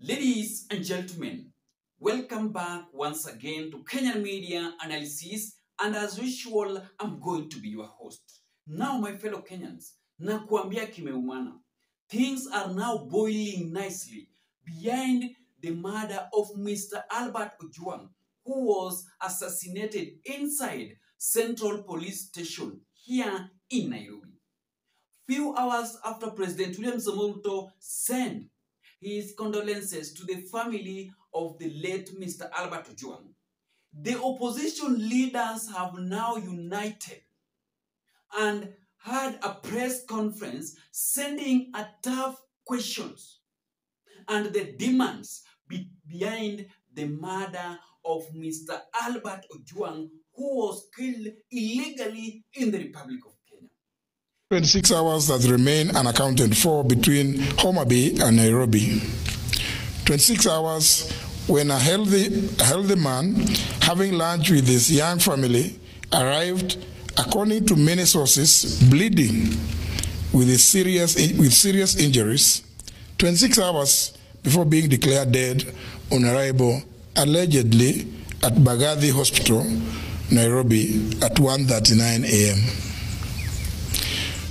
Ladies and gentlemen, welcome back once again to Kenyan Media Analysis, and as usual, I'm going to be your host. Now, my fellow Kenyans, nakuambia kimeumana. Things are now boiling nicely behind the murder of Mr. Albert Ojwang, who was assassinated inside Central Police Station here in Nairobi. Few hours after President William Samoei Ruto sent his condolences to the family of the late Mr. Albert Ojwang, the opposition leaders have now united and had a press conference sending a tough questions and the demands behind the murder of Mr. Albert Ojwang, who was killed illegally in the Republic of Kenya. 26 hours that remain unaccounted for between Homa Bay and Nairobi. 26 hours when a healthy man having lunch with his young family arrived, according to many sources, bleeding with serious injuries, 26 hours before being declared dead on arrival, allegedly at Bagathi Hospital, Nairobi, at 1:39 a.m.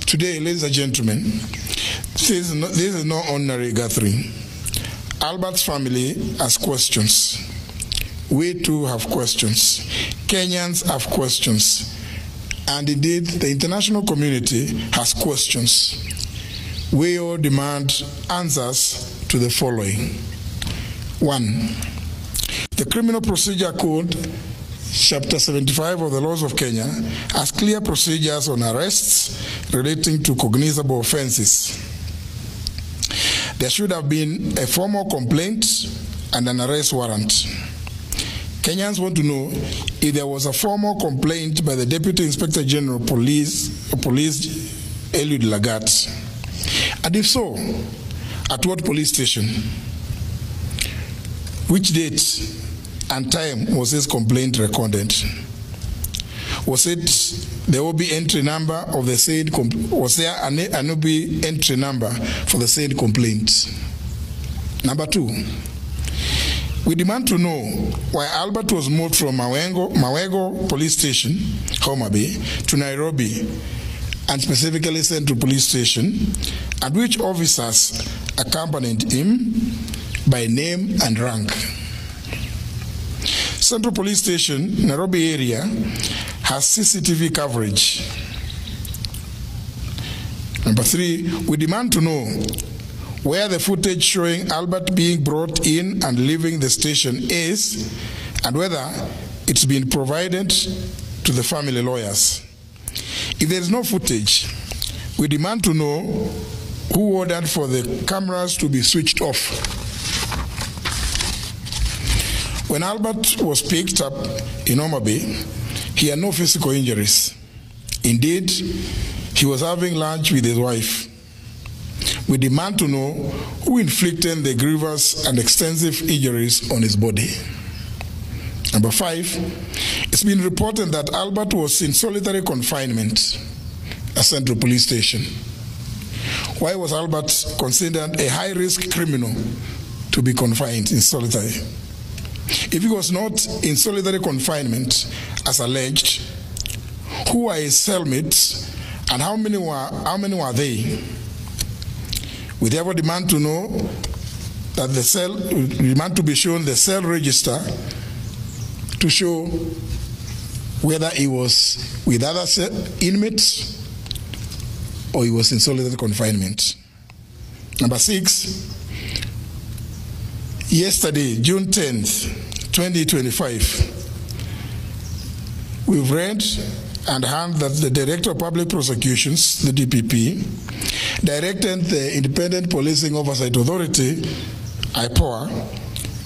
Today, ladies and gentlemen, this is no ordinary gathering. Albert's family has questions. We too have questions. Kenyans have questions. And indeed, the international community has questions. We all demand answers to the following. 1. The Criminal Procedure Code, Chapter 75 of the laws of Kenya, has clear procedures on arrests relating to cognizable offenses. There should have been a formal complaint and an arrest warrant. Kenyans want to know if there was a formal complaint by the Deputy Inspector General Police Eliud Lagat. And if so, at what police station? Which date and time was his complaint recorded? Was it the OB entry number of the said was there an OB entry number for the said complaint? Number 2, we demand to know why Albert was moved from Mawego Police Station, Homa Bay, to Nairobi, and specifically sent to police station, and which officers accompanied him by name and rank. Central Police Station, Nairobi area, has CCTV coverage. Number 3, we demand to know where the footage showing Albert being brought in and leaving the station is, and whether it's been provided to the family lawyers. If there is no footage, we demand to know who ordered for the cameras to be switched off. When Albert was picked up in Homa Bay, he had no physical injuries. Indeed, he was having lunch with his wife. We demand to know who inflicted the grievous and extensive injuries on his body. Number 5, it's been reported that Albert was in solitary confinement at Central Police Station. Why was Albert considered a high-risk criminal to be confined in solitary? If he was not in solitary confinement, as alleged, who are his cellmates and how many were they? We therefore demand to know that demand to be shown the cell register to show whether he was with other inmates or he was in solitary confinement. Number 6, yesterday, June 10th, 2025, we've read and heard that the Director of Public Prosecutions, the DPP, directed the Independent Policing Oversight Authority, IPOA,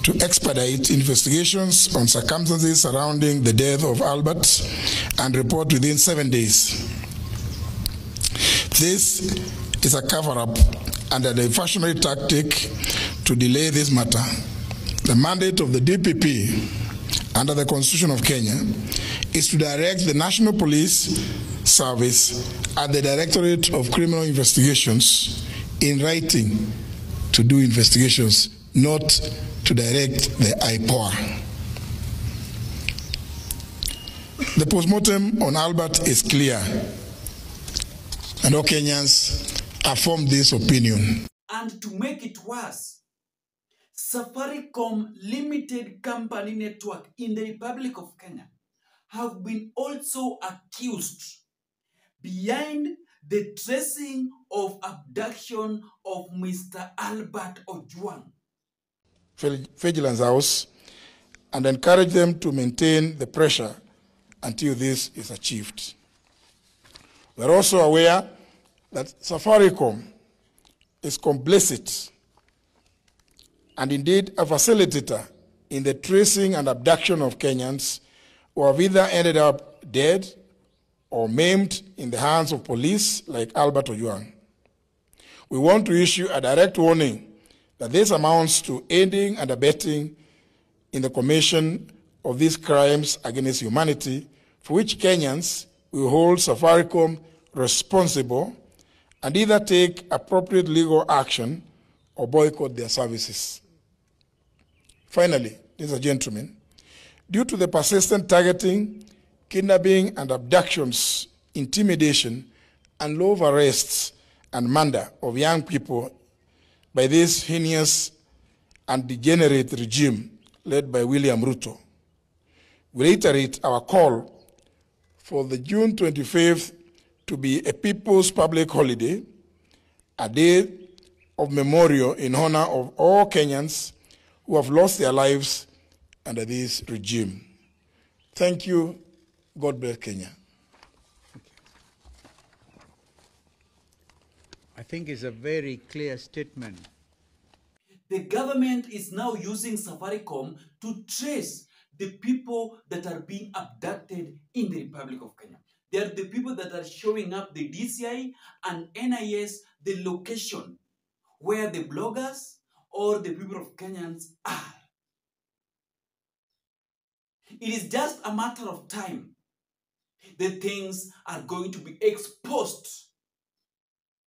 to expedite investigations on circumstances surrounding the death of Albert and report within 7 days. This is a cover-up and a diversionary tactic to delay this matter. The mandate of the DPP under the Constitution of Kenya is to direct the National Police Service at the Directorate of Criminal Investigations in writing to do investigations not to direct the IPOA. The postmortem on Albert is clear, and all Kenyans affirm this opinion. And to make it worse, Safaricom Limited Company Network in the Republic of Kenya have been also accused behind the tracing of abduction of Mr. Albert Ojwang. Vigilance House and encourage them to maintain the pressure until this is achieved. We are also aware that Safaricom is complicit and indeed a facilitator in the tracing and abduction of Kenyans who have either ended up dead or maimed in the hands of police like Albert Ojwang. We want to issue a direct warning that this amounts to aiding and abetting in the commission of these crimes against humanity, for which Kenyans will hold Safaricom responsible and either take appropriate legal action or boycott their services. Finally, ladies and gentlemen, due to the persistent targeting, kidnapping and abductions, intimidation, and love arrests and murder of young people by this heinous and degenerate regime led by William Ruto, we reiterate our call for the June 25th to be a people's public holiday, a day of memorial in honor of all Kenyans who have lost their lives under this regime. Thank you. God bless Kenya. I think it's a very clear statement. The government is now using Safaricom to trace the people that are being abducted in the Republic of Kenya. They are the people that are showing up the DCI and NIS, the location where the bloggers or the people of Kenyans are. It is just a matter of time that things are going to be exposed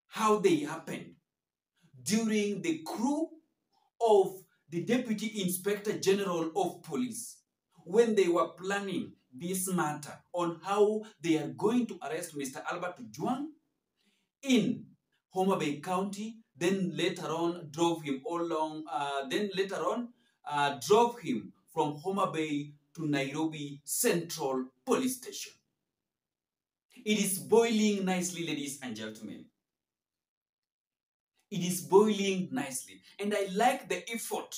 how they happened during the crew of the Deputy Inspector General of Police when they were planning this matter on how they are going to arrest Mr. Albert Ojwang in Homa Bay County, then later on drove him drove him from Homa Bay to Nairobi Central Police Station. It is boiling nicely, ladies and gentlemen. It is boiling nicely. And I like the effort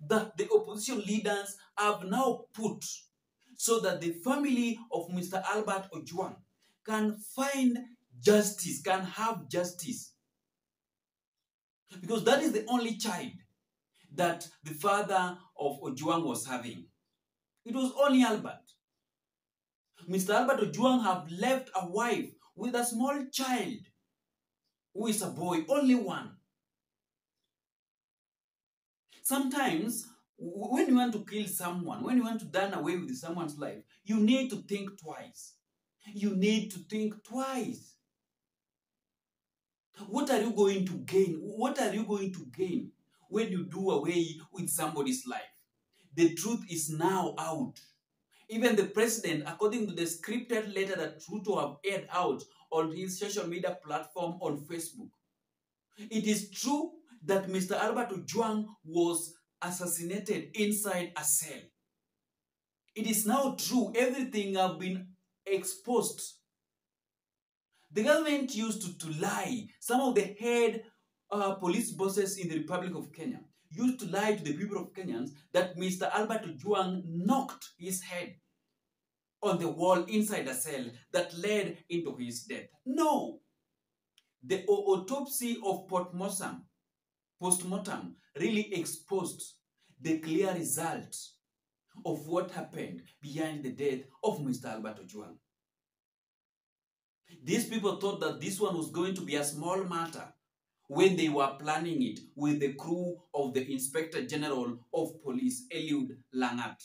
that the opposition leaders have now put so that the family of Mr. Albert Ojwang can find justice, can have justice. Because that is the only child that the father of Ojwang was having. It was only Albert. Mr. Albert Ojwang have left a wife with a small child who is a boy, only one. Sometimes, when you want to kill someone, when you want to done away with someone's life, you need to think twice. You need to think twice. What are you going to gain? What are you going to gain when you do away with somebody's life? The truth is now out. Even the president, according to the scripted letter that Ruto have aired out on his social media platform on Facebook, it is true that Mr. Albert Ojwang was assassinated inside a cell. It is now true. Everything have been exposed. The government used to lie. Some of the head police bosses in the Republic of Kenya used to lie to the people of Kenyans that Mr. Albert Ojwang knocked his head on the wall inside a cell that led into his death. No. The autopsy of postmortem really exposed the clear result of what happened behind the death of Mr. Albert Ojwang. These people thought that this one was going to be a small matter when they were planning it with the crew of the Inspector General of Police, Eliud Langat.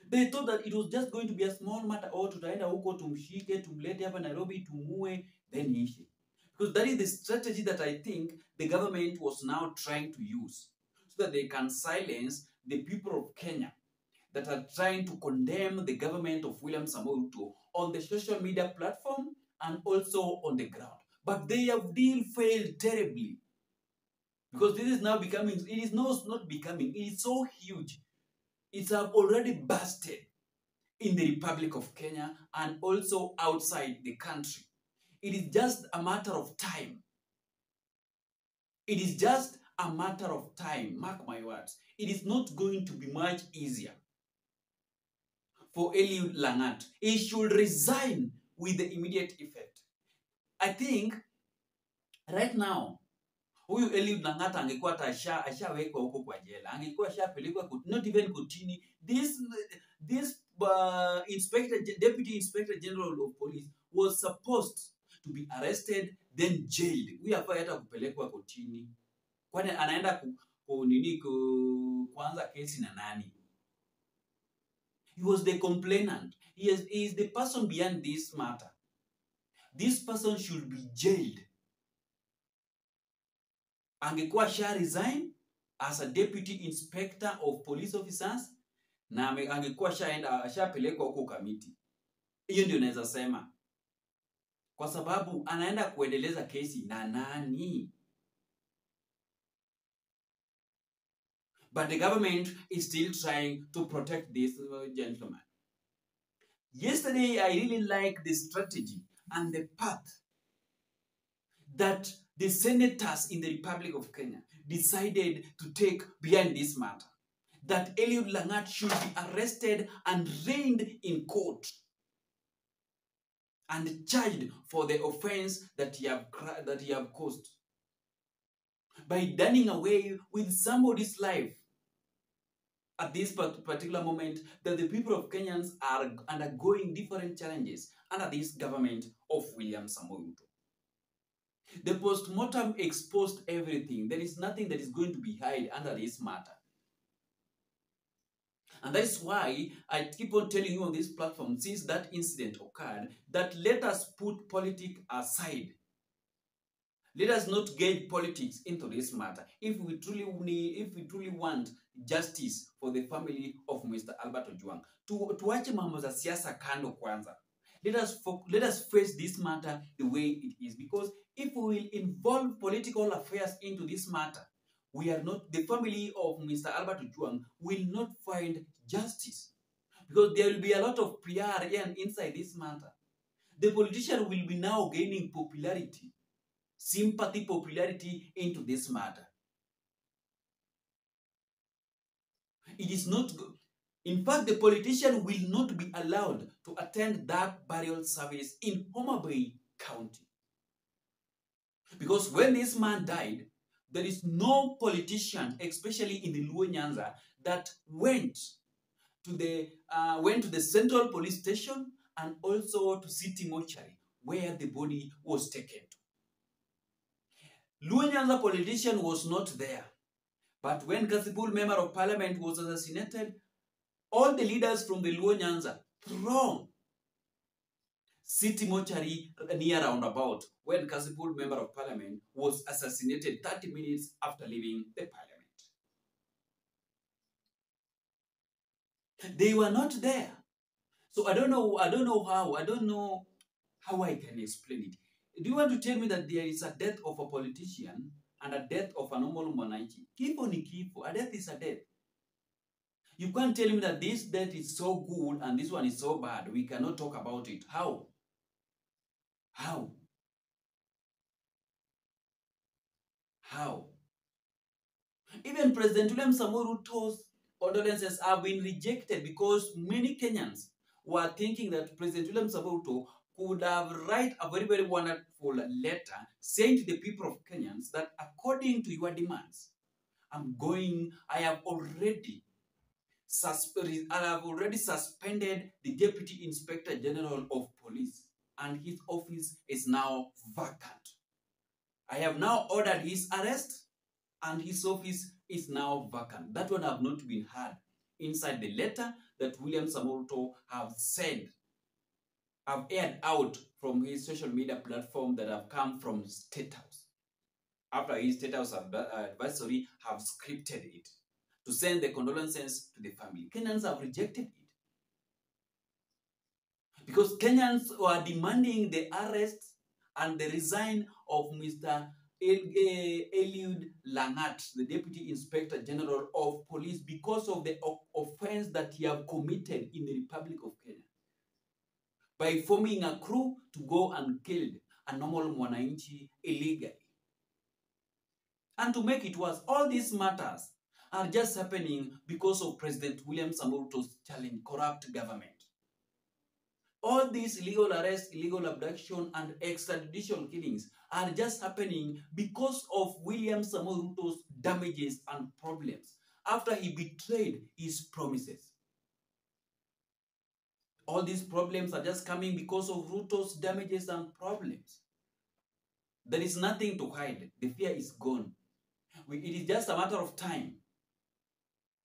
They thought that it was just going to be a small matter, or tutaenda huko tumshike, tumlete hapa Nairobi, tumue, then ishi. Because that is the strategy that I think the government was now trying to use. so that they can silence the people of Kenya that are trying to condemn the government of William Samoei Ruto on the social media platform and also on the ground. But they have failed terribly. Because this is now becoming, it is not becoming, it is so huge. It's already busted in the Republic of Kenya and also outside the country. It is just a matter of time. It is just a matter of time, mark my words. It is not going to be much easier for Eliud Langat. He should resign with the immediate effect. I think right now, huyu Eliud Langat angekuwa ashawekwa huko kwa jela, angekuwa ashapelekwa not even kotini. This Deputy Inspector General of Police was supposed to be arrested then jailed. Huyu hafai hata kupelekwa kotini. Kwani anaenda kuanza kesi na nani? He was the complainant. He is the person behind this matter. This person should be jailed. Angekuwa resign as a Deputy Inspector of Police Officers na angekuwa ashapelekwa huko kamiti. Hiyo ndio naweza sema. Kwa sababu anaenda kuendeleza kesi na nani? But the government is still trying to protect this gentleman. Yesterday, I really liked the strategy and the path that the senators in the Republic of Kenya decided to take behind this matter. That Eliud Langat should be arrested and arraigned in court and charged for the offense that he have caused. By running away with somebody's life at this particular moment, that the people of Kenyans are undergoing different challenges under this government of William Samoei Ruto. The post-mortem exposed everything. There is nothing that is going to be hid under this matter. And that is why I keep on telling you on this platform, since that incident occurred, that let us put politics aside. Let us not get politics into this matter. If we truly want justice for the family of Mr. Albert Ojwang, tuache mambo za siasa kando kwanza. Let us face this matter the way it is, because if we will involve political affairs into this matter, the family of Mr. Albert Ojwang will not find justice, because there will be a lot of PR inside this matter. The politician will be now gaining popularity, sympathy, popularity into this matter. It is not good. In fact, the politician will not be allowed to attend that burial service in Homa Bay County. Because when this man died, there is no politician, especially in the Luo Nyanza, that went to the central police station and also to city mortuary where the body was taken to. Luo Nyanza politician was not there. But when Kasipul member of parliament was assassinated, all the leaders from the Luo Nyanza thronged city mortuary near roundabout when Kasipul member of parliament was assassinated 30 minutes after leaving the parliament. They were not there. So I don't know how I can explain it. Do you want to tell me that there is a death of a politician and a death of a normal mwananchi? Kifo ni kifo. A death is a death. You can't tell me that this death is so good and this one is so bad. We cannot talk about it. How? How? How? Even President William Samoei Ruto's condolences have been rejected because many Kenyans were thinking that President William Samoei Ruto could have write a very, very wonderful letter saying to the people of Kenyans that according to your demands, I have already suspended the Deputy Inspector General of Police and his office is now vacant. I have now ordered his arrest and his office is now vacant. That one have not been heard inside the letter that William Samoei Ruto have aired out from his social media platform that have come from State House. after his State House advisory have scripted it to send the condolences to the family. Kenyans have rejected it because Kenyans were demanding the arrest and the resign of Mr. Eliud Langat, the Deputy Inspector General of Police, because of the offense that he have committed in the Republic of Kenya by forming a crew to go and kill a normal mwananchi illegally. And to make it worse, all these matters are just happening because of President William Samoei Ruto's challenge corrupt government. All these illegal arrests, illegal abduction, and extrajudicial killings are just happening because of William Samoei Ruto's damages and problems after he betrayed his promises. All these problems are just coming because of Ruto's damages and problems. There is nothing to hide. The fear is gone. It is just a matter of time.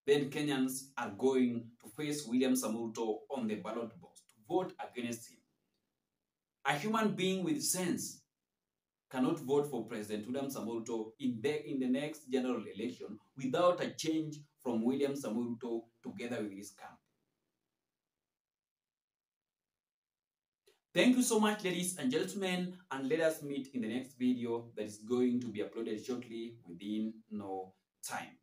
Then Kenyans are going to face William Samoei Ruto on the ballot box to vote against him. A human being with sense cannot vote for President William Samoei Ruto in the next general election without a change from William Samoei Ruto together with his camp. Thank you so much, ladies and gentlemen, and let us meet in the next video that is going to be uploaded shortly within no time.